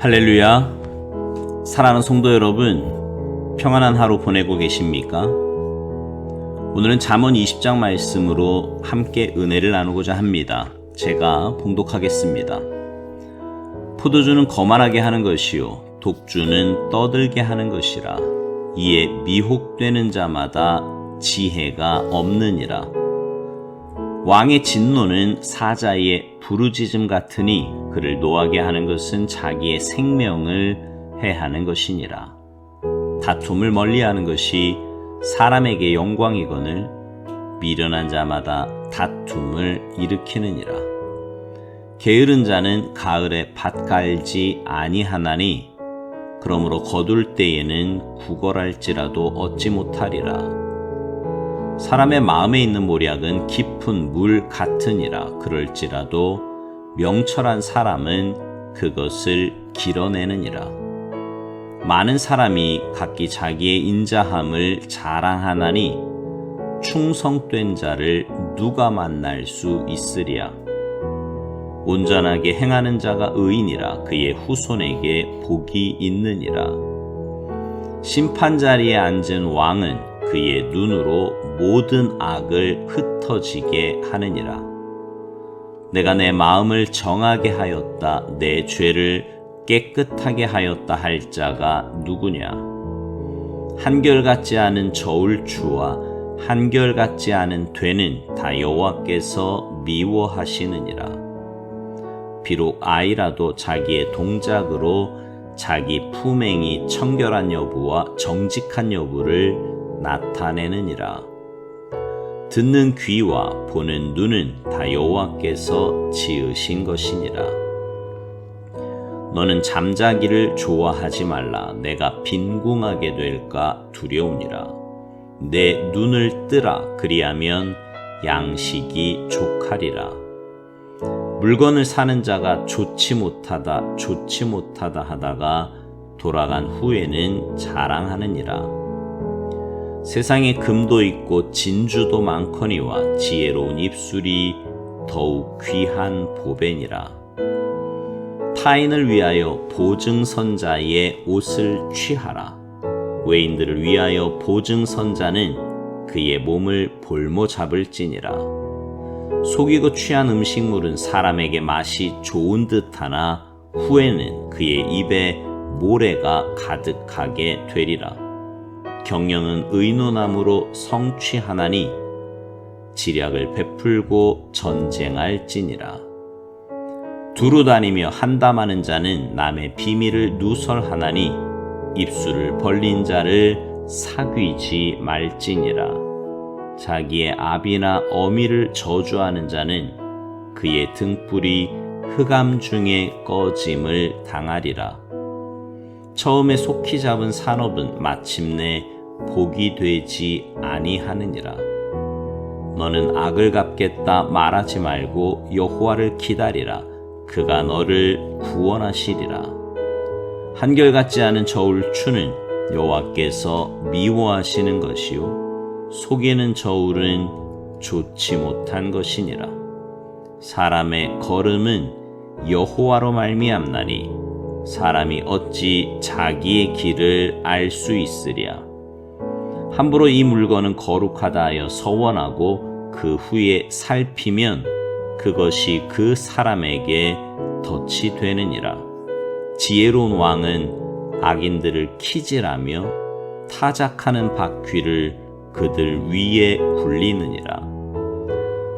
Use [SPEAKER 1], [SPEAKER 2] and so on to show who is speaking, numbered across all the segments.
[SPEAKER 1] 할렐루야. 사랑하는 성도 여러분, 평안한 하루 보내고 계십니까? 오늘은 잠언 20장 말씀으로 함께 은혜를 나누고자 합니다. 제가 봉독하겠습니다. 포도주는 거만하게 하는 것이요 독주는 떠들게 하는 것이라. 이에 미혹되는 자마다 지혜가 없느니라. 왕의 진노는 사자의 부르짖음 같으니 그를 노하게 하는 것은 자기의 생명을 해하는 것이니라. 다툼을 멀리하는 것이 사람에게 영광이거늘 미련한 자마다 다툼을 일으키느니라. 게으른 자는 가을에 밭 갈지 아니하나니 그러므로 거둘 때에는 구걸할지라도 얻지 못하리라. 사람의 마음에 있는 모략은 깊은 물 같으니라. 그럴지라도 명철한 사람은 그것을 길어내느니라. 많은 사람이 각기 자기의 인자함을 자랑하나니 충성된 자를 누가 만날 수 있으랴. 온전하게 행하는 자가 의인이라. 그의 후손에게 복이 있느니라. 심판자리에 앉은 왕은 그의 눈으로 모든 악을 흩어지게 하느니라. 내가 내 마음을 정하게 하였다. 내 죄를 깨끗하게 하였다 할 자가 누구냐? 한결같지 않은 저울추와 한결같지 않은 되는 다 여호와께서 미워하시느니라. 비록 아이라도 자기의 동작으로 자기 품행이 청결한 여부와 정직한 여부를 나타내느니라. 듣는 귀와 보는 눈은 다 여호와께서 지으신 것이니라. 너는 잠자기를 좋아하지 말라. 내가 빈궁하게 될까 두려우니라. 내 눈을 뜨라. 그리하면 양식이 족하리라. 물건을 사는 자가 좋지 못하다 하다가 돌아간 후에는 자랑하느니라. 세상에 금도 있고 진주도 많거니와 지혜로운 입술이 더욱 귀한 보배니라. 타인을 위하여 보증선자의 옷을 취하라. 외인들을 위하여 보증선자는 그의 몸을 볼모 잡을지니라. 속이고 취한 음식물은 사람에게 맛이 좋은 듯하나 후에는 그의 입에 모래가 가득하게 되리라. 경영은 의논함으로 성취하나니 지략을 베풀고 전쟁할지니라. 두루 다니며 한담하는 자는 남의 비밀을 누설하나니 입술을 벌린 자를 사귀지 말지니라. 자기의 아비나 어미를 저주하는 자는 그의 등불이 흑암 중에 꺼짐을 당하리라. 처음에 속히 잡은 산업은 마침내 복이 되지 아니하느니라. 너는 악을 갚겠다 말하지 말고 여호와를 기다리라. 그가 너를 구원하시리라. 한결같지 않은 저울추는 여호와께서 미워하시는 것이요 속이는 저울은 좋지 못한 것이니라. 사람의 걸음은 여호와로 말미암나니 사람이 어찌 자기의 길을 알 수 있으랴. 함부로 이 물건은 거룩하다 하여 서원하고 그 후에 살피면 그것이 그 사람에게 덫이 되느니라. 지혜로운 왕은 악인들을 키질하며 타작하는 바퀴를 그들 위에 굴리느니라.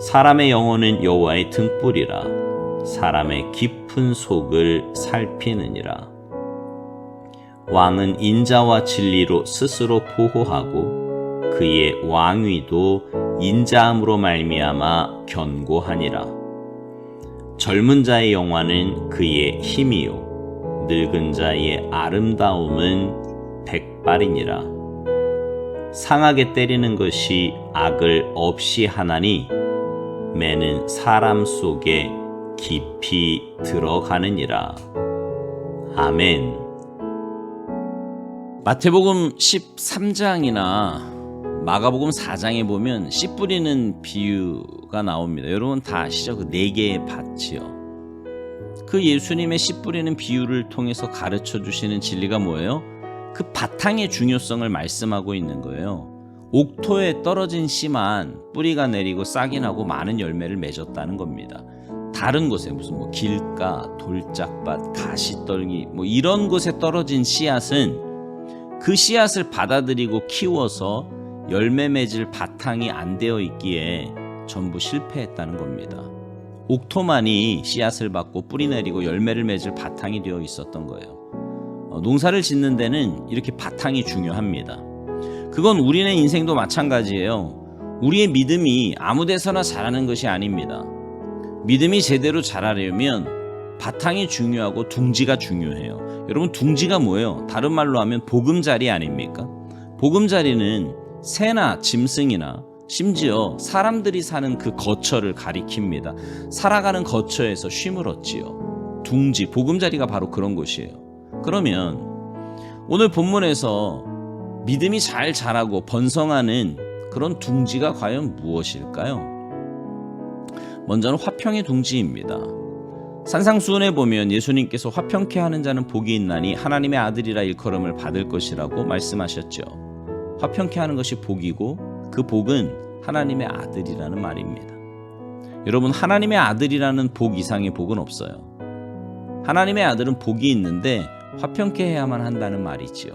[SPEAKER 1] 사람의 영혼은 여호와의 등불이라. 사람의 깊은 속을 살피느니라. 왕은 인자와 진리로 스스로 보호하고 그의 왕위도 인자함으로 말미암아 견고하니라. 젊은 자의 영화는 그의 힘이요 늙은 자의 아름다움은 백발이니라. 상하게 때리는 것이 악을 없이 하나니 매는 사람 속에 깊이 들어가느니라. 아멘. 마태복음 13장이나 마가복음 4장에 보면 씨 뿌리는 비유가 나옵니다. 여러분 다 아시죠? 그 4개의 밭이요. 그 예수님의 씨 뿌리는 비유를 통해서 가르쳐 주시는 진리가 뭐예요? 그 바탕의 중요성을 말씀하고 있는 거예요. 옥토에 떨어진 씨만 뿌리가 내리고 싹이 나고 많은 열매를 맺었다는 겁니다. 다른 곳에 무슨 길가, 돌짝밭, 가시떨기 이런 곳에 떨어진 씨앗은 그 씨앗을 받아들이고 키워서 열매 맺을 바탕이 안 되어 있기에 전부 실패했다는 겁니다. 옥토만이 씨앗을 받고 뿌리 내리고 열매를 맺을 바탕이 되어 있었던 거예요. 농사를 짓는 데는 이렇게 바탕이 중요합니다. 그건 우리네 인생도 마찬가지예요. 우리의 믿음이 아무 데서나 자라는 것이 아닙니다. 믿음이 제대로 자라려면 바탕이 중요하고 둥지가 중요해요. 여러분, 둥지가 뭐예요? 다른 말로 하면 보금자리 아닙니까? 보금자리는 새나 짐승이나 심지어 사람들이 사는 그 거처를 가리킵니다. 살아가는 거처에서 쉼을 얻지요. 둥지, 보금자리가 바로 그런 곳이에요. 그러면 오늘 본문에서 믿음이 잘 자라고 번성하는 그런 둥지가 과연 무엇일까요? 먼저는 화평의 둥지입니다. 산상수훈에 보면 예수님께서 화평케 하는 자는 복이 있나니 하나님의 아들이라 일컬음을 받을 것이라고 말씀하셨죠. 화평케 하는 것이 복이고 그 복은 하나님의 아들이라는 말입니다. 여러분, 하나님의 아들이라는 복 이상의 복은 없어요. 하나님의 아들은 복이 있는데 화평케 해야만 한다는 말이지요.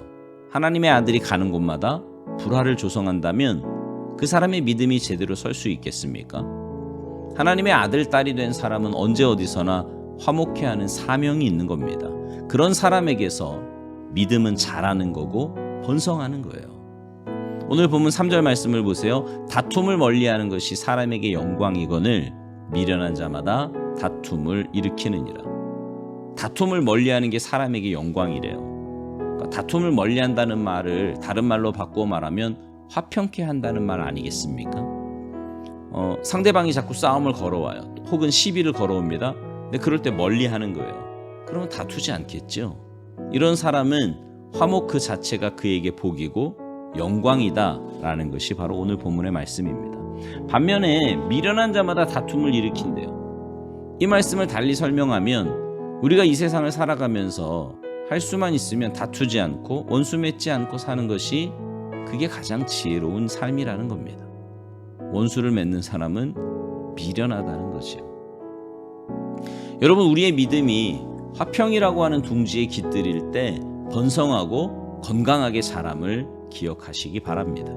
[SPEAKER 1] 하나님의 아들이 가는 곳마다 불화를 조성한다면 그 사람의 믿음이 제대로 설 수 있겠습니까? 하나님의 아들, 딸이 된 사람은 언제 어디서나 화목해 하는 사명이 있는 겁니다. 그런 사람에게서 믿음은 자라는 거고 번성하는 거예요. 오늘 본문 3절 말씀을 보세요. 다툼을 멀리하는 것이 사람에게 영광이거늘 미련한 자마다 다툼을 일으키느니라. 다툼을 멀리하는 게 사람에게 영광이래요. 그러니까 다툼을 멀리한다는 말을 다른 말로 바꾸어 말하면 화평케 한다는 말 아니겠습니까? 상대방이 자꾸 싸움을 걸어와요. 혹은 시비를 걸어옵니다. 근데 그럴 때 멀리하는 거예요. 그러면 다투지 않겠죠. 이런 사람은 화목 그 자체가 그에게 복이고 영광이다라는 것이 바로 오늘 본문의 말씀입니다. 반면에 미련한 자마다 다툼을 일으킨대요. 이 말씀을 달리 설명하면 우리가 이 세상을 살아가면서 할 수만 있으면 다투지 않고 원수 맺지 않고 사는 것이 그게 가장 지혜로운 삶이라는 겁니다. 원수를 맺는 사람은 미련하다는 거지요. 여러분, 우리의 믿음이 화평이라고 하는 둥지에 깃들일 때 번성하고 건강하게 자람을 기억하시기 바랍니다.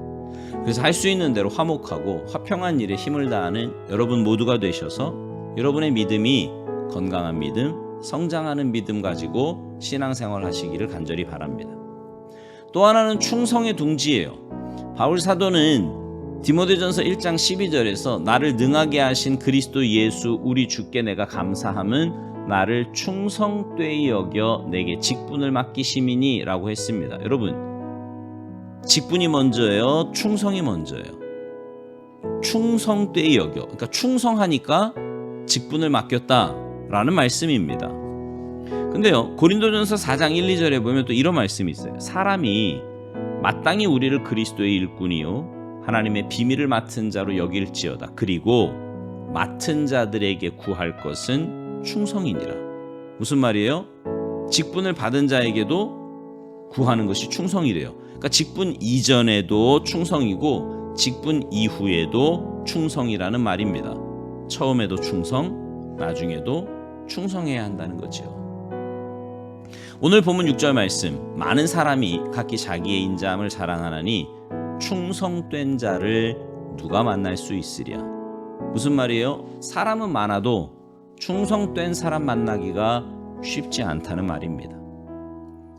[SPEAKER 1] 그래서 할 수 있는 대로 화목하고 화평한 일에 힘을 다하는 여러분 모두가 되셔서 여러분의 믿음이 건강한 믿음, 성장하는 믿음 가지고 신앙생활 하시기를 간절히 바랍니다. 또 하나는 충성의 둥지예요. 바울 사도는 디모데전서 1장 12절에서 나를 능하게 하신 그리스도 예수 우리 주께 내가 감사함은 나를 충성되이 여겨 내게 직분을 맡기심이니 라고 했습니다. 여러분, 직분이 먼저예요? 충성이 먼저예요? 충성되이 여겨. 그러니까 충성하니까 직분을 맡겼다라는 말씀입니다. 근데요, 고린도전서 4장 1, 2절에 보면 또 이런 말씀이 있어요. 사람이 마땅히 우리를 그리스도의 일꾼이요 하나님의 비밀을 맡은 자로 여길지어다. 그리고 맡은 자들에게 구할 것은 충성이니라. 무슨 말이에요? 직분을 받은 자에게도 구하는 것이 충성이래요. 그러니까 직분 이전에도 충성이고 직분 이후에도 충성이라는 말입니다. 처음에도 충성, 나중에도 충성해야 한다는 거죠. 오늘 본문 6절 말씀, 많은 사람이 각기 자기의 인자함을 자랑하나니 충성된 자를 누가 만날 수 있으랴. 무슨 말이에요? 사람은 많아도 충성된 사람 만나기가 쉽지 않다는 말입니다.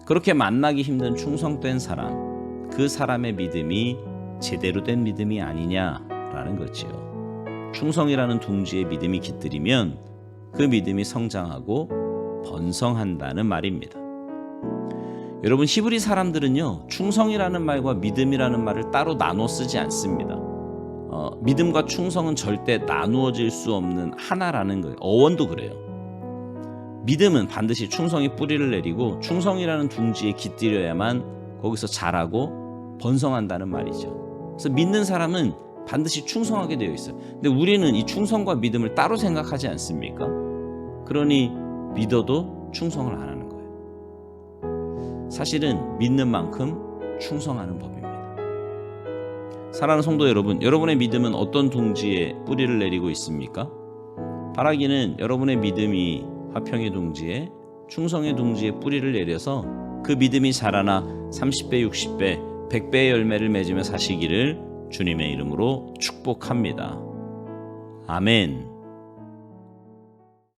[SPEAKER 1] 그렇게 만나기 힘든 충성된 사람, 그 사람의 믿음이 제대로 된 믿음이 아니냐라는 거지요. 충성이라는 둥지에 믿음이 깃들이면 그 믿음이 성장하고 번성한다는 말입니다. 여러분, 히브리 사람들은요, 충성이라는 말과 믿음이라는 말을 따로 나눠 쓰지 않습니다. 믿음과 충성은 절대 나누어질 수 없는 하나라는 거예요. 어원도 그래요. 믿음은 반드시 충성이 뿌리를 내리고 충성이라는 둥지에 깃들여야만 거기서 자라고 번성한다는 말이죠. 그래서 믿는 사람은 반드시 충성하게 되어 있어요. 근데 우리는 이 충성과 믿음을 따로 생각하지 않습니까? 그러니 믿어도 충성을 안 하는 거예요. 사실은 믿는 만큼 충성하는 법입니다. 사랑하는 성도 여러분, 여러분의 믿음은 어떤 둥지에 뿌리를 내리고 있습니까? 바라기는 여러분의 믿음이 화평의 둥지에, 충성의 둥지에 뿌리를 내려서 그 믿음이 자라나 30배, 60배, 100배의 열매를 맺으며 사시기를 주님의 이름으로 축복합니다. 아멘.